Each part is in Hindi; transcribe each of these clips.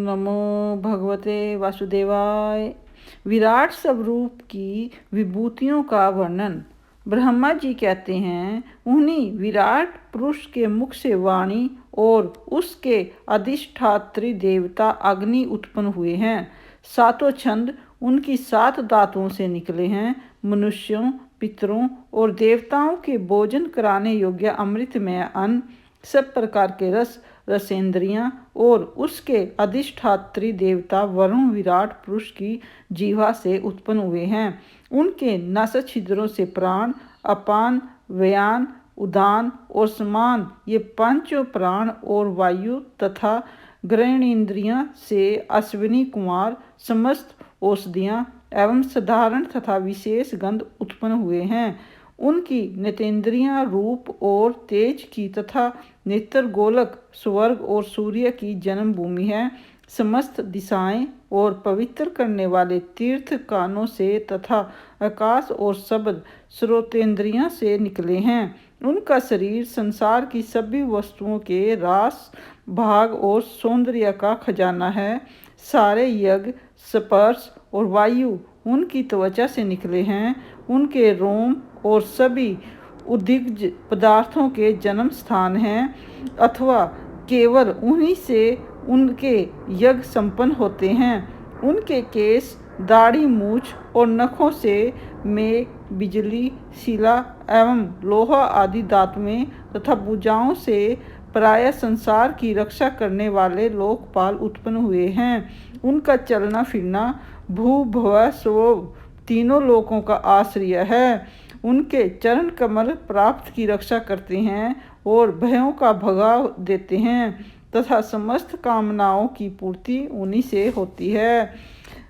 नमो भगवते वासुदेवाय। विराट स्वरूप की विभूतियों का वर्णन। ब्रह्मा जी कहते हैं, उन्हीं विराट पुरुष के मुख से वाणी और उसके अधिष्ठात्री देवता अग्नि उत्पन्न हुए हैं। सातों छंद उनकी 7 दांतों से निकले हैं। मनुष्यों, पितरों और देवताओं के भोजन कराने योग्य अमृतमय अन्न, सब प्रकार के रस, रसेंद्रियां और उसके अधिष्ठात्री देवता वरुण विराट पुरुष की जीवा से उत्पन्न हुए हैं। उनके नस छिद्रों से प्राण, अपान, व्यान, उदान और समान ये पांचों प्राण और वायु तथा ग्रहणेन्द्रियां से अश्विनी कुमार समस्त औषधियां एवं साधारण तथा विशेष गंध उत्पन्न हुए हैं। उनकी नेत्रेंद्रियां रूप और तेज की तथा नेत्र गोलक स्वर्ग और सूर्य की जन्मभूमि है। समस्त दिशाएं और पवित्र करने वाले तीर्थ कानों से तथा आकाश और शब्द श्रोतेंद्रियां से निकले हैं। उनका शरीर संसार की सभी वस्तुओं के रास भाग और सौंदर्य का खजाना है। सारे यज्ञ, स्पर्श और वायु उनकी त्वचा से निकले हैं। उनके रोम और सभी उद्भिज पदार्थों के जन्म स्थान हैं, अथवा केवल उन्हीं से उनके यज्ञ संपन्न होते हैं। उनके केस, दाढ़ी, मूछ और नखों से मेघ, बिजली, शिला एवं लोहा आदि धातुएं तथा भुजाओं से प्रायः संसार की रक्षा करने वाले लोकपाल उत्पन्न हुए हैं। उनका चलना फिरना भू भव स्व तीनों लोकों का आश्रय है। उनके चरण कमल प्राप्त की रक्षा करते हैं और भयों का भगा देते हैं तथा समस्त कामनाओं की पूर्ति उन्हीं से होती है।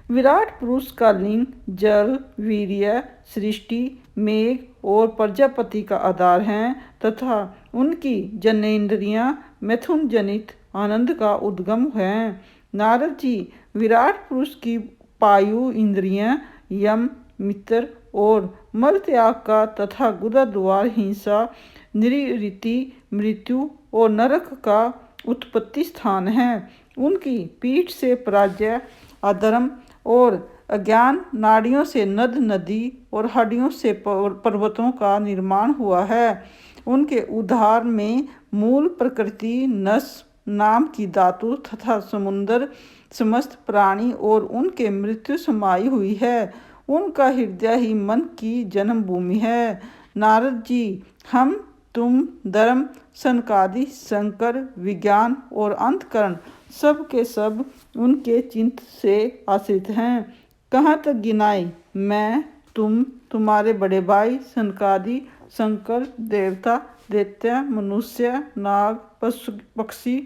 विराट पुरुष का लिंग जल, वीर्य, सृष्टि, मेघ और प्रजापति का आधार हैं तथा उनकी जनेन्द्रियां मैथुन जनित आनंद का उद्गम हैं। नारद जी, विराट पुरुष की पायु इंद्रियां यम, मित्र और मल त्याग का तथा गुदा द्वार, हिंसा, निवृत्ति, मृत्यु और नरक का उत्पत्ति स्थान है। उनकी पीठ से पराजय, अधर्म और अज्ञान, नाड़ियों से नद नदी और हड्डियों से पर्वतों का निर्माण हुआ है। उनके उदर में मूल प्रकृति, नस नाम की धातु तथा समुद्र, समस्त प्राणी और उनके मृत्यु समाई हुई है। उनका हृदय ही मन की जन्मभूमि है। नारद जी, हम, तुम, धर्म, सनकादि, शंकर, विज्ञान और अंतकरण सब के सब उनके चिंत से आश्रित हैं। कहाँ तक गिनाई? मैं, तुम, तुम्हारे बड़े भाई सनकादि, शंकर, देवता, दैत्य, मनुष्य, नाग, पक्षी,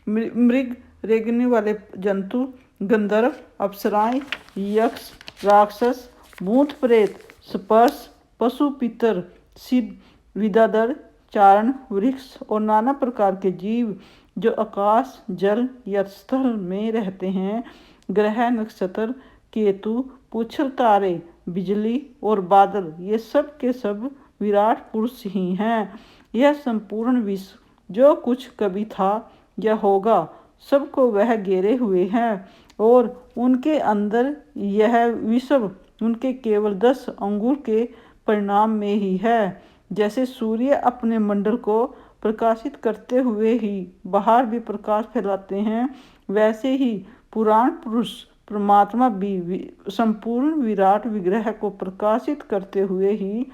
मृग, रेंगने वाले जंतु, गंधर्व, अप्सराएं, यक्ष, राक्षस, भूत प्रेत, स्पर्श, पशु, पितर, सिद्ध, विद्याधर, चारण, वृक्ष और नाना प्रकार के जीव जो आकाश, जल या स्थल में रहते हैं, ग्रह, नक्षत्र, केतु, पुच्छल तारे, बिजली और बादल, ये सब के सब विराट पुरुष ही हैं। यह संपूर्ण विश्व जो कुछ कभी था या होगा, सबको वह घेरे हुए हैं और उनके अंदर यह विश्व उनके केवल 10 अंगुल के परिणाम में ही है। जैसे सूर्य अपने मंडल को प्रकाशित करते हुए ही बाहर भी प्रकाश फैलाते हैं, वैसे ही पुराण पुरुष परमात्मा भी संपूर्ण विराट विग्रह को प्रकाशित करते हुए ही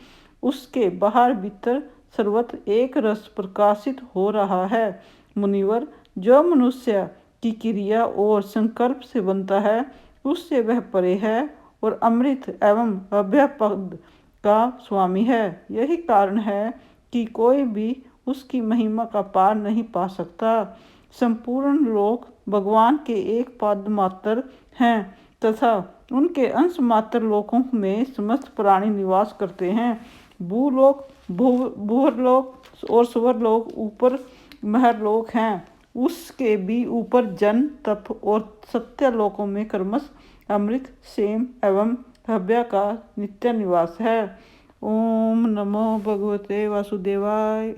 उसके बाहर भीतर सर्वत्र एक रस प्रकाशित हो रहा है। मुनिवर, जो मनुष्य की क्रिया और संकल्प से बनता है, उससे वह परे है और अमृत एवं अभय पद का स्वामी है। यही कारण है कि कोई भी उसकी महिमा का पार नहीं पा सकता। संपूर्ण लोक भगवान के एक पाद मात्र हैं तथा उनके अंश मात्र लोकों में समस्त प्राणी निवास करते हैं। भूलोक, भूवरलोक और स्वर्लोक ऊपर महरलोक हैं। उसके भी ऊपर जन, तप और सत्य लोकों में कर्मश, अमृत, सेम एवं हव्य का नित्य निवास है। ओम नमो भगवते वासुदेवाय।